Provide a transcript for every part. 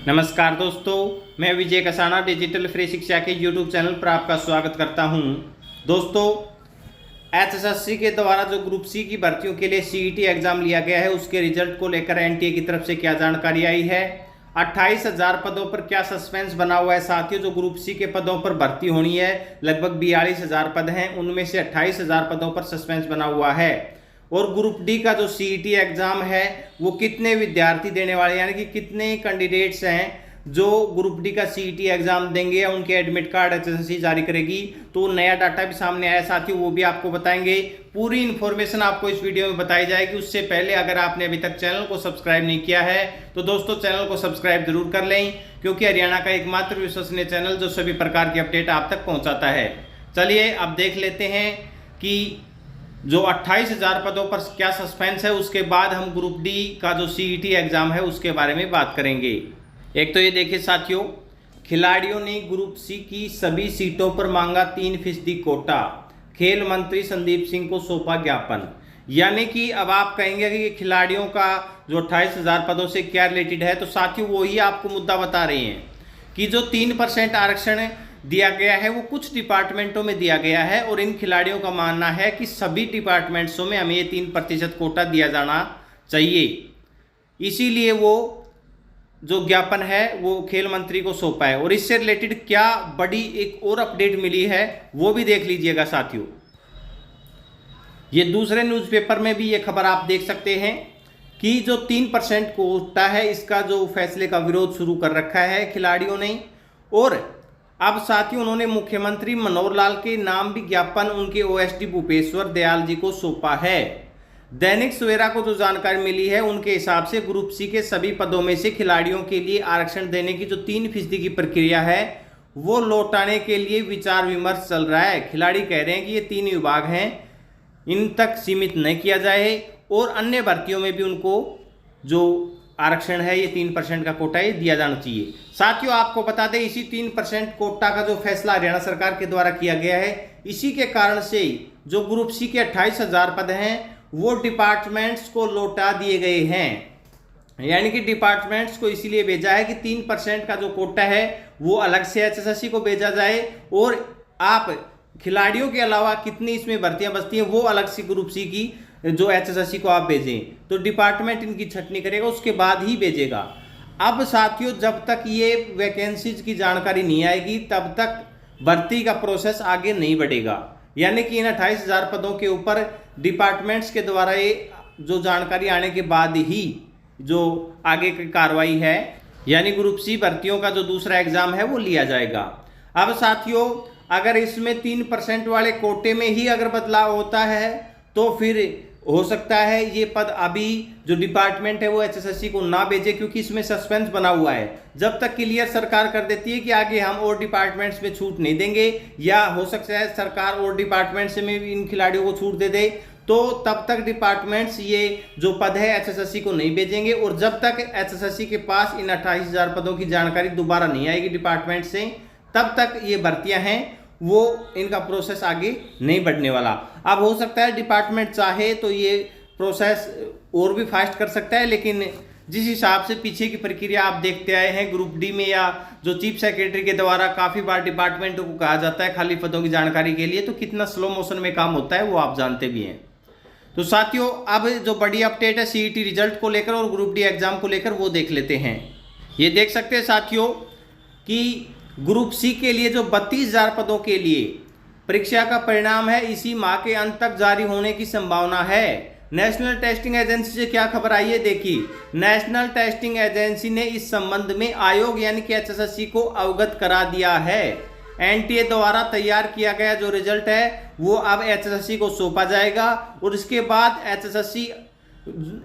नमस्कार दोस्तों, मैं विजय कसाना डिजिटल फ्री शिक्षा के यूट्यूब चैनल पर आपका स्वागत करता हूं। दोस्तों, एचएसएससी के द्वारा जो ग्रुप सी की भर्तियों के लिए सीईटी एग्जाम लिया गया है, उसके रिजल्ट को लेकर एनटीए की तरफ से क्या जानकारी आई है, 28,000 पदों पर क्या सस्पेंस बना हुआ है। साथियों, जो ग्रुप सी के पदों पर भर्ती होनी है, लगभग 42,000 पद हैं, उनमें से 28,000 पदों पर सस्पेंस बना हुआ है। और ग्रुप डी का जो सीईटी एग्जाम है, वो कितने विद्यार्थी देने वाले, यानी कि कितने कैंडिडेट्स हैं जो ग्रुप डी का सीईटी एग्जाम देंगे या उनके एडमिट कार्ड एचएसएससी जारी करेगी। तो नया डाटा भी सामने आया साथियों, वो भी आपको बताएंगे। पूरी इन्फॉर्मेशन आपको इस वीडियो में बताई जाएगी। उससे पहले अगर आपने अभी तक चैनल को सब्सक्राइब नहीं किया है तो दोस्तों चैनल को सब्सक्राइब जरूर कर लें, क्योंकि हरियाणा का एकमात्र विश्वसनीय चैनल जो सभी प्रकार की अपडेट आप तक पहुंचाता है। चलिए अब देख लेते हैं कि जो 28,000 पदों पर क्या सस्पेंस है, उसके बाद हम ग्रुप डी का जो सीईटी एग्जाम है उसके बारे में बात करेंगे। एक तो ये देखिए साथियों, खिलाड़ियों ने ग्रुप सी की सभी सीटों पर मांगा 3% कोटा, खेल मंत्री संदीप सिंह को सौंपा ज्ञापन। यानी कि अब आप कहेंगे कि खिलाड़ियों का जो 28,000 पदों से क्या रिलेटेड है, तो साथियों वही आपको मुद्दा बता रहे हैं कि जो 3% आरक्षण दिया गया है वो कुछ डिपार्टमेंटों में दिया गया है, और इन खिलाड़ियों का मानना है कि सभी डिपार्टमेंट्सों में हमें ये 3% कोटा दिया जाना चाहिए। इसीलिए वो जो ज्ञापन है वो खेल मंत्री को सौंपा है। और इससे रिलेटेड क्या बड़ी एक और अपडेट मिली है वो भी देख लीजिएगा साथियों। ये दूसरे न्यूज़पेपर में भी ये खबर आप देख सकते हैं कि जो 3% कोटा है, इसका जो फैसले का विरोध शुरू कर रखा है खिलाड़ियों ने। और अब साथियों उन्होंने मुख्यमंत्री मनोहर लाल के नाम भी ज्ञापन उनके ओएसडी भूपेश्वर दयाल जी को सौंपा है। दैनिक सवेरा को जो जानकारी मिली है, उनके हिसाब से ग्रुप सी के सभी पदों में से खिलाड़ियों के लिए आरक्षण देने की जो 3% की प्रक्रिया है वो लौटाने के लिए विचार विमर्श चल रहा है। खिलाड़ी कह रहे हैं कि ये 3 विभाग हैं, इन तक सीमित नहीं किया जाए, और अन्य भर्तियों में भी उनको जो आरक्षण है, ये 3% का कोटा ये दिया जाना चाहिए। साथियों आपको बता दें, इसी 3% कोटा का जो फैसला हरियाणा सरकार के द्वारा किया गया है, इसी के कारण से जो ग्रुप सी के 28,000 पद हैं वो डिपार्टमेंट्स को लौटा दिए गए हैं। यानी कि डिपार्टमेंट्स को इसीलिए भेजा है कि 3% का जो कोटा है वो अलग से एचएसएससी को भेजा जाए, और आप खिलाड़ियों के अलावा कितनी इसमें भर्तियां बचती हैं वो अलग से ग्रुप सी की जो एचएसएससी को आप भेजें, तो डिपार्टमेंट इनकी छटनी करेगा, उसके बाद ही भेजेगा। अब साथियों जब तक ये वैकेंसीज की जानकारी नहीं आएगी तब तक भर्ती का प्रोसेस आगे नहीं बढ़ेगा। यानी कि इन 28,000 पदों के ऊपर डिपार्टमेंट्स के द्वारा ये जो जानकारी आने के बाद ही जो आगे की कार्रवाई है, यानी ग्रुप सी भर्तियों का जो दूसरा एग्जाम है वो लिया जाएगा। अब साथियों अगर इसमें 3% वाले कोटे में ही अगर बदलाव होता है तो फिर हो सकता है ये पद अभी जो डिपार्टमेंट है वो एचएसएससी को ना भेजे, क्योंकि इसमें सस्पेंस बना हुआ है। जब तक क्लियर सरकार कर देती है कि आगे हम और डिपार्टमेंट्स में छूट नहीं देंगे, या हो सकता है सरकार और डिपार्टमेंट्स में भी इन खिलाड़ियों को छूट दे दे, तो तब तक डिपार्टमेंट्स ये जो पद है एचएसएससी को नहीं भेजेंगे। और जब तक एचएसएससी के पास इन 28,000 पदों की जानकारी दोबारा नहीं आएगी डिपार्टमेंट से, तब तक ये भर्तियां हैं वो इनका प्रोसेस आगे नहीं बढ़ने वाला। अब हो सकता है डिपार्टमेंट चाहे तो ये प्रोसेस और भी फास्ट कर सकता है, लेकिन जिस हिसाब से पीछे की प्रक्रिया आप देखते आए हैं ग्रुप डी में, या जो चीफ सेक्रेटरी के द्वारा काफ़ी बार डिपार्टमेंटों को कहा जाता है खाली पदों की जानकारी के लिए, तो कितना स्लो मोशन में काम होता है वो आप जानते भी हैं। तो साथियों अब जो बड़ी अपडेट है सीईटी रिजल्ट को लेकर और ग्रुप डी एग्जाम को लेकर वो देख लेते हैं। ये देख सकते हैं साथियों कि ग्रुप सी के लिए जो 32,000 पदों के लिए परीक्षा का परिणाम है इसी माह के अंत तक जारी होने की संभावना है। नेशनल टेस्टिंग एजेंसी से क्या खबर आई है, देखिए। नेशनल टेस्टिंग एजेंसी ने इस संबंध में आयोग यानी कि एचएसएससी को अवगत करा दिया है। एनटीए द्वारा तैयार किया गया जो रिजल्ट है वो अब एचएसएससी को सौंपा जाएगा, और इसके बाद एचएसएससी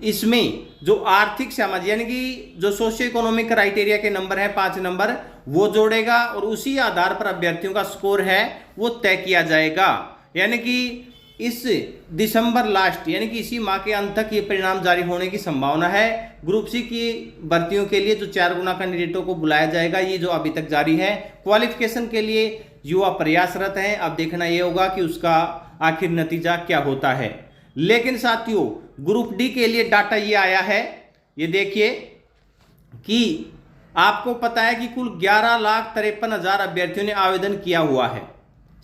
इसमें जो आर्थिक समाज यानी कि जो सोशियो इकोनॉमिक क्राइटेरिया के नंबर है 5 नंबर वो जोड़ेगा, और उसी आधार पर अभ्यर्थियों का स्कोर है वो तय किया जाएगा। यानी कि इस दिसंबर लास्ट यानी कि इसी माह के अंत तक ये परिणाम जारी होने की संभावना है। ग्रुप सी की भर्तियों के लिए जो 4 गुना कैंडिडेटों को बुलाया जाएगा, ये जो अभी तक जारी है। क्वालिफिकेशन के लिए युवा प्रयासरत हैं, अब देखना ये होगा कि उसका आखिर नतीजा क्या होता है। लेकिन साथियों ग्रुप डी के लिए डाटा ये आया है, ये देखिए कि आपको पता है कि कुल 11,53,000 अभ्यर्थियों ने आवेदन किया हुआ है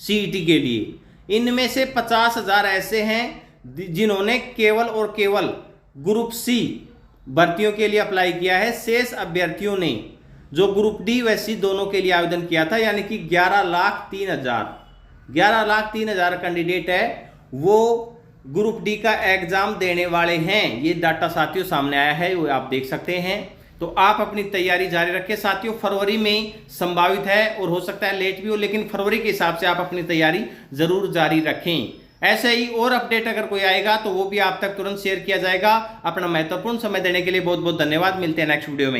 सीईटी के लिए। इनमें से 50,000 ऐसे हैं जिन्होंने केवल और केवल ग्रुप सी भर्तियों के लिए अप्लाई किया है। शेष अभ्यर्थियों ने जो ग्रुप डी व सी दोनों के लिए आवेदन किया था, यानी कि 11,03,000 कैंडिडेट है वो ग्रुप डी का एग्जाम देने वाले हैं। ये डाटा साथियों सामने आया है, वो आप देख सकते हैं। तो आप अपनी तैयारी जारी रखें साथियों। फरवरी में संभावित है और हो सकता है लेट भी हो, लेकिन फरवरी के हिसाब से आप अपनी तैयारी जरूर जारी रखें। ऐसे ही और अपडेट अगर कोई आएगा तो वो भी आप तक तुरंत शेयर किया जाएगा। अपना महत्वपूर्ण समय देने के लिए बहुत बहुत धन्यवाद। मिलते हैं नेक्स्ट वीडियो में।